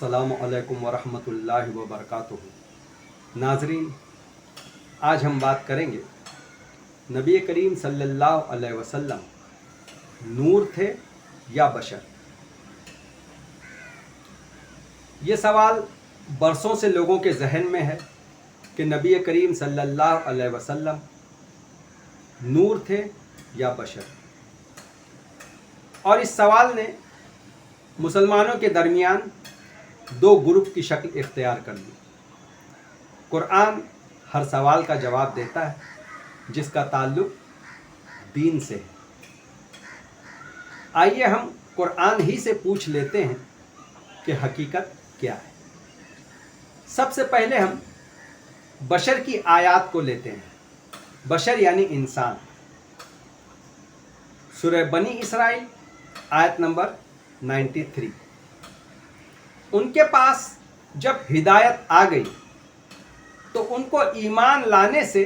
अस्सलामु अलैकुम वरहमतुल्लाहि वबरकातुहू। नाजरीन, आज हम बात करेंगे नबी करीम सल्लल्लाहु अलैहि वसल्लम नूर थे या बशर। ये सवाल बरसों से लोगों के जहन में है कि नबी करीम सल्लल्लाहु अलैहि वसल्लम नूर थे या बशर, और इस सवाल ने मुसलमानों के दरमियान दो ग्रुप की शक्ल इख्तियार कर ली। कुरान हर सवाल का जवाब देता है जिसका ताल्लुक दीन से है। आइए हम कुरान ही से पूछ लेते हैं कि हकीकत क्या है। सबसे पहले हम बशर की आयत को लेते हैं। बशर यानी इंसान। सूरह बनी इसराइल आयत नंबर 93। उनके पास जब हिदायत आ गई तो उनको ईमान लाने से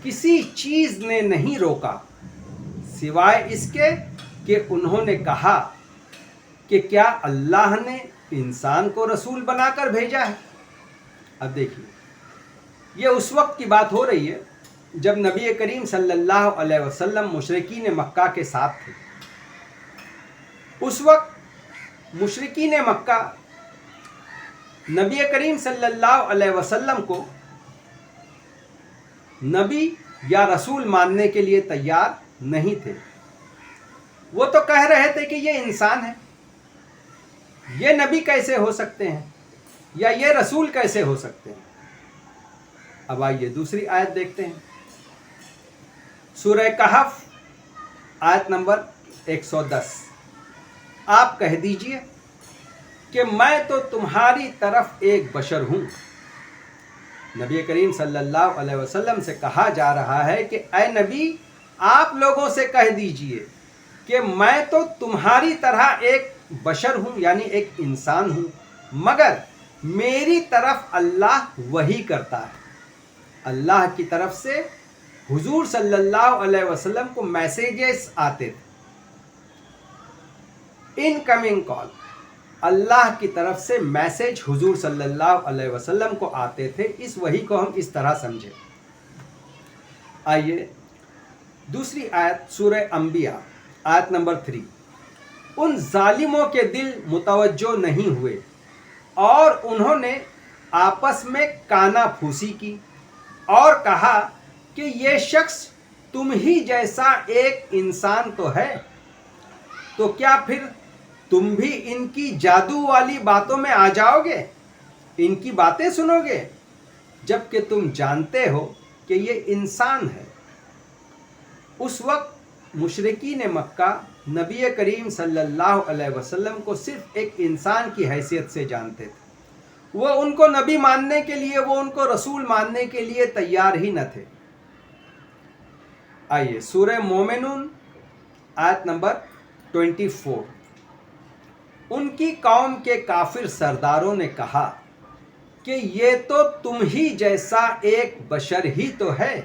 किसी चीज़ ने नहीं रोका सिवाय इसके कि उन्होंने कहा कि क्या अल्लाह ने इंसान को रसूल बनाकर भेजा है। अब देखिए, ये उस वक्त की बात हो रही है जब नबी करीम सल्लल्लाहु अलैहि वसल्लम मुशरिकीन मक्का के साथ थे। उस वक्त मुशरिकीन मक्का नबी करीम सल्लल्लाहु अलैहि वसल्लम को नबी या रसूल मानने के लिए तैयार नहीं थे। वो तो कह रहे थे कि ये इंसान है, ये नबी कैसे हो सकते हैं या ये रसूल कैसे हो सकते हैं। अब आइए दूसरी आयत देखते हैं। सूरह कहफ आयत नंबर 110। आप कह दीजिए कि मैं तो तुम्हारी तरफ एक बशर हूँ। नबी करीम सल्लल्लाहु अलैहि वसल्लम से कहा जा रहा है कि ऐ नबी, आप लोगों से कह दीजिए कि मैं तो तुम्हारी तरह एक बशर हूँ, यानी एक इंसान हूँ, मगर मेरी तरफ अल्लाह वही करता है। अल्लाह की तरफ से हुजूर सल्लल्लाहु अलैहि वसल्लम को मैसेजेस आते थे, इनकमिंग कॉल। अल्लाह की तरफ से मैसेज हुजूर सल्लल्लाहु अलैहि वसल्लम को आते थे। इस वही को हम इस तरह समझें। आइए दूसरी आयत सूरह अंबिया आयत नंबर 3। उन जालिमों के दिल मुतवज्जो नहीं हुए और उन्होंने आपस में काना फूसी की और कहा कि ये शख्स तुम ही जैसा एक इंसान तो है, तो क्या फिर तुम भी इनकी जादू वाली बातों में आ जाओगे, इनकी बातें सुनोगे, जबकि तुम जानते हो कि ये इंसान है। उस वक्त मुशरिकीन मक्का नबी करीम सल्लल्लाहु अलैहि वसल्लम को सिर्फ एक इंसान की हैसियत से जानते थे। वो उनको नबी मानने के लिए, वो उनको रसूल मानने के लिए तैयार ही न थे। आइए सूरह मोमिनून आयत नंबर 24। उनकी कौम के काफिर सरदारों ने कहा कि ये तो तुम ही जैसा एक बशर ही तो है,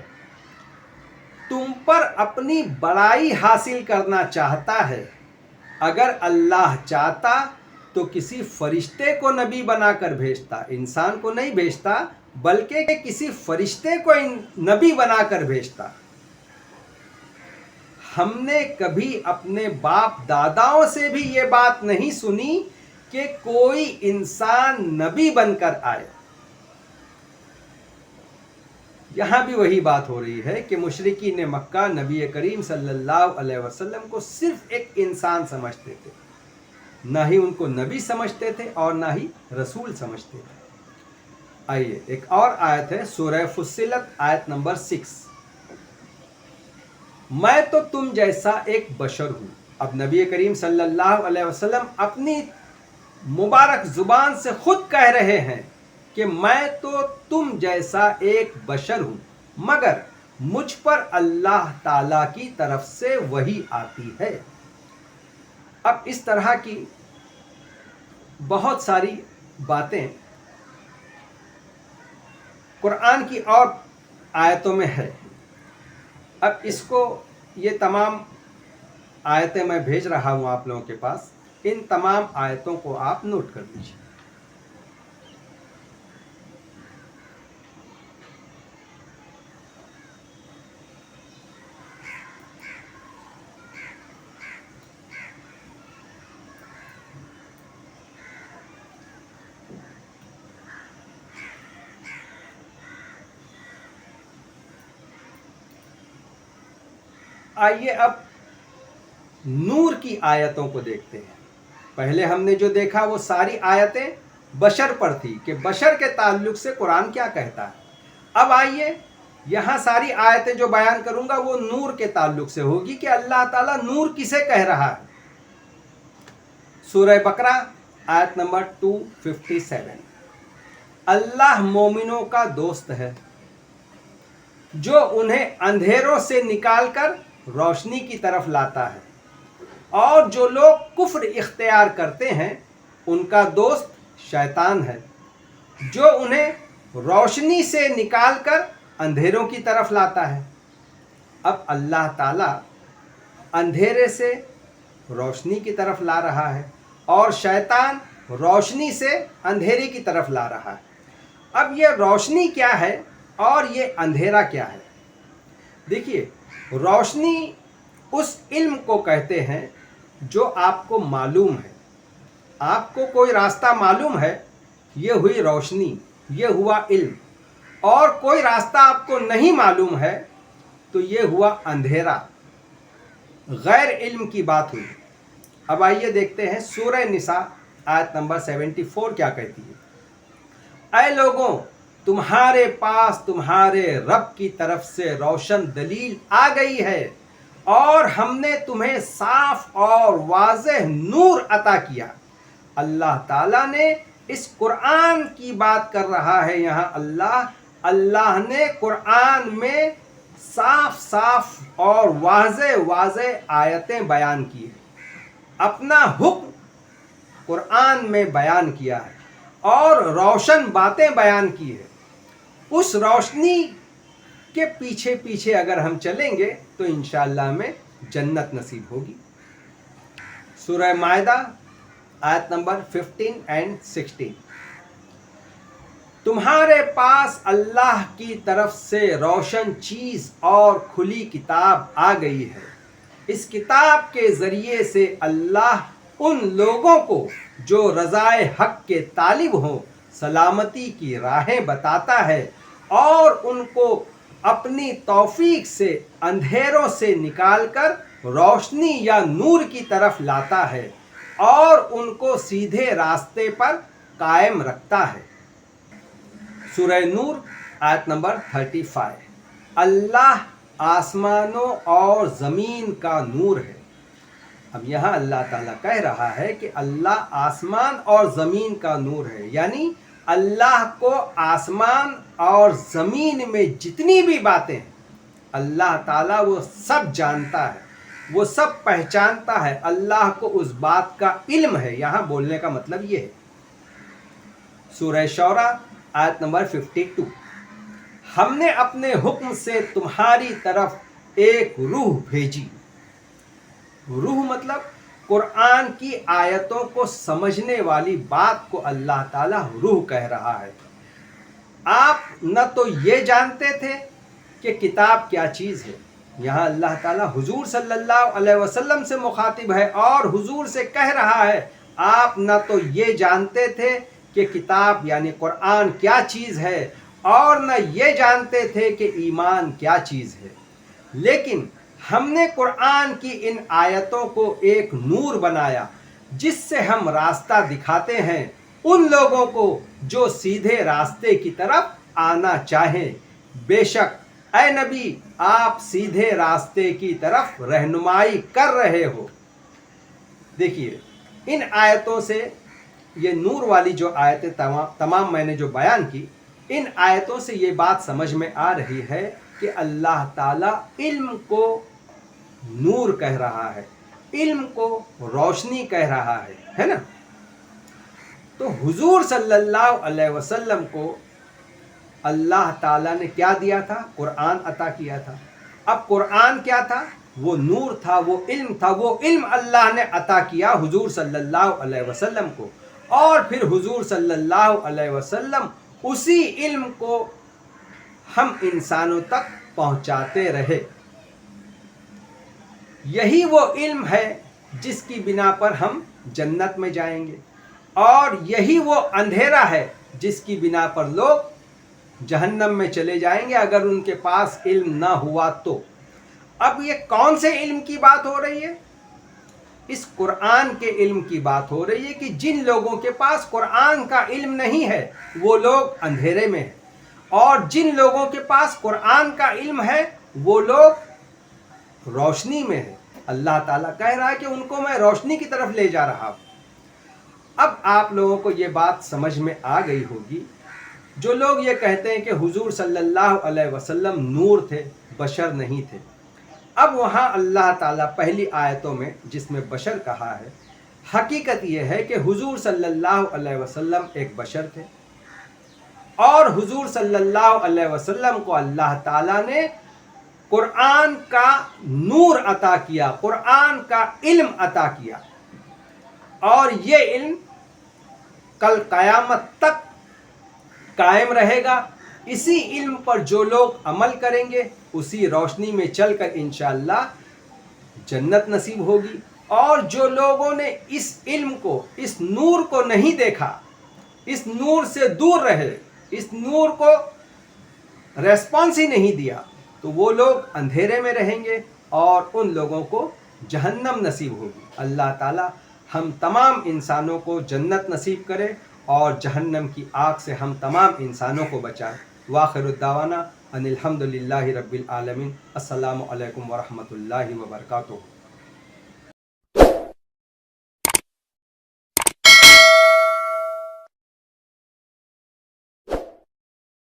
तुम पर अपनी बड़ाई हासिल करना चाहता है। अगर अल्लाह चाहता तो किसी फरिश्ते को नबी बनाकर भेजता, इंसान को नहीं भेजता बल्कि किसी फरिश्ते को नबी बनाकर भेजता। हमने कभी अपने बाप दादाओं से भी ये बात नहीं सुनी कि कोई इंसान नबी बनकर आए। यहाँ भी वही बात हो रही है कि मुशरिकीन मक्का नबी करीम सल्लल्लाहु अलैहि वसल्लम को सिर्फ एक इंसान समझते थे, ना ही उनको नबी समझते थे और ना ही रसूल समझते थे। आइए एक और आयत है सूरह फुस्सिलत आयत नंबर 6। मैं तो तुम जैसा एक बशर हूँ। अब नबी करीम सल्लल्लाहु अलैहि वसल्लम अपनी मुबारक जुबान से खुद कह रहे हैं कि मैं तो तुम जैसा एक बशर हूँ, मगर मुझ पर अल्लाह ताला की तरफ से वही आती है। अब इस तरह की बहुत सारी बातें कुरान की और आयतों में है। अब इसको, ये तमाम आयतें मैं भेज रहा हूँ आप लोगों के पास, इन तमाम आयतों को आप नोट कर लीजिए। आइए अब नूर की आयतों को देखते हैं। पहले हमने जो देखा वो सारी आयतें बशर पर थी कि बशर के ताल्लुक से कुरान क्या कहता है। अब आइए यहाँ सारी आयतें जो बयान करूंगा वो नूर के ताल्लुक से होगी कि अल्लाह ताला नूर किसे कह रहा है। सूरह बकरा आयत नंबर 257, अल्लाह मोमिनों का दोस्त है जो उन्हें अंधेरों से निकालकर रोशनी की तरफ लाता है, और जो लोग कुफ्र इख्तियार करते हैं उनका दोस्त शैतान है जो उन्हें रोशनी से निकालकर अंधेरों की तरफ लाता है। अब अल्लाह ताला अंधेरे से रोशनी की तरफ ला रहा है और शैतान रोशनी से अंधेरे की तरफ ला रहा है। अब ये रोशनी क्या है और ये अंधेरा क्या है? देखिए, रोशनी उस इल्म को कहते हैं जो आपको मालूम है। आपको कोई रास्ता मालूम है, ये हुई रोशनी, ये हुआ इल्म। और कोई रास्ता आपको नहीं मालूम है तो ये हुआ अंधेरा, गैर इल्म की बात हुई। अब आइए देखते हैं सूरह निसा आयत नंबर 74 क्या कहती है। ऐ लोगों, तुम्हारे पास तुम्हारे रब की तरफ से रोशन दलील आ गई है और हमने तुम्हें साफ और वाज़ेह नूर अता किया। अल्लाह ताला ने इस कुरान की बात कर रहा है यहाँ। अल्लाह ने कुरान में साफ साफ और वाज़ेह आयतें बयान की है, अपना हुक्म कुरान में बयान किया है और रोशन बातें बयान की है। उस रोशनी के पीछे पीछे अगर हम चलेंगे तो इंशाअल्लाह में जन्नत नसीब होगी। सूरह मायदा आयत नंबर 15 और 16, तुम्हारे पास अल्लाह की तरफ से रोशन चीज और खुली किताब आ गई है। इस किताब के जरिए से अल्लाह उन लोगों को जो रज़ाए हक के तालिब हों सलामती की राहें बताता है और उनको अपनी तौफीक से अंधेरों से निकालकर रोशनी या नूर की तरफ लाता है और उनको सीधे रास्ते पर कायम रखता है। सूरह नूर आयत नंबर 35, अल्लाह आसमानों और ज़मीन का नूर है। अब यहाँ अल्लाह ताला कह रहा है कि अल्लाह आसमान और ज़मीन का नूर है, यानी अल्लाह को आसमान और ज़मीन में जितनी भी बातें हैं अल्लाह ताला वो सब जानता है, वो सब पहचानता है। अल्लाह को उस बात का इल्म है। यहाँ बोलने का मतलब ये है। सूरह शौरा आयत नंबर 52, हमने अपने हुक्म से तुम्हारी तरफ एक रूह भेजी। रूह मतलब कुरान की आयतों को समझने वाली बात को अल्लाह ताला रूह कह रहा है। आप न तो ये जानते थे कि किताब क्या चीज़ है। यहाँ अल्लाह ताला हुजूर सल्लल्लाहु अलैहि वसल्लम से मुखातिब है और हुजूर से कह रहा है, आप न तो ये जानते थे कि किताब यानी कुरान क्या चीज़ है और न ये जानते थे कि ईमान क्या चीज़ है, लेकिन हमने कुरान की इन आयतों को एक नूर बनाया जिससे हम रास्ता दिखाते हैं उन लोगों को जो सीधे रास्ते की तरफ आना चाहें। बेशक ऐ नबी, आप सीधे रास्ते की तरफ रहनुमाई कर रहे हो। देखिए, इन आयतों से, ये नूर वाली जो आयतें तमाम मैंने जो बयान की, इन आयतों से ये बात समझ में आ रही है कि अल्लाह ताला इल्म को नूर कह रहा है, इल्म को रोशनी कह रहा है ना। तो हुजूर सल्लल्लाहु अलैहि वसल्लम को अल्लाह ताला ने क्या दिया था? कुरान अता किया था। अब कुरान क्या था? वो नूर था, वो इल्म था। वो इल्म अल्लाह ने अता किया हुजूर सल्लल्लाहु अलैहि वसल्लम को, और फिर हुजूर सल्लल्लाहु अलैहि वसल्लम उसी इल्म को हम इंसानों तक पहुंचाते रहे। यही वो इल्म है जिसकी बिना पर हम जन्नत में जाएंगे, और यही वो अंधेरा है जिसकी बिना पर लोग जहन्नम में चले जाएंगे अगर उनके पास इल्म ना हुआ तो। اب یہ کون سے علم کی بات ہو رہی ہے؟ اس قرآن کے علم کی بات ہو رہی ہے کہ جن لوگوں کے پاس قرآن کا علم نہیں ہے وہ لوگ اندھیرے میں ہیں، اور جن لوگوں کے پاس قرآن کا علم ہے وہ لوگ روشنی میں ہیں۔ اللہ تعالیٰ کہہ رہا ہے کہ ان کو میں روشنی کی طرف لے جا رہا ہوں۔ اب آپ لوگوں کو یہ بات سمجھ میں آ گئی ہوگی، جو لوگ یہ کہتے ہیں کہ حضور صلی اللہ علیہ وسلم نور تھے، بشر نہیں تھے۔ اب وہاں اللہ تعالیٰ پہلی آیتوں میں جس میں بشر کہا ہے، حقیقت یہ ہے کہ حضور صلی اللہ علیہ وسلم ایک بشر تھے، اور حضور صلی اللہ علیہ وسلم کو اللہ تعالیٰ نے قرآن کا نور عطا کیا، قرآن کا علم عطا کیا، اور یہ علم کل قیامت تک قائم رہے گا۔ اسی علم پر جو لوگ عمل کریں گے اسی روشنی میں چل کر انشاءاللہ جنت نصیب ہوگی، اور جو لوگوں نے اس علم کو، اس نور کو نہیں دیکھا، اس نور سے دور رہے، اس نور کو ریسپانس ہی نہیں دیا، تو وہ لوگ اندھیرے میں رہیں گے اور ان لوگوں کو جہنم نصیب ہوگی۔ اللہ تعالی ہم تمام انسانوں کو جنت نصیب کرے اور جہنم کی آگ سے ہم تمام انسانوں کو بچائے۔ وآخر الدعوانا ان الحمد للہ رب العالمین۔ السلام علیکم ورحمۃ اللہ وبرکاتہ۔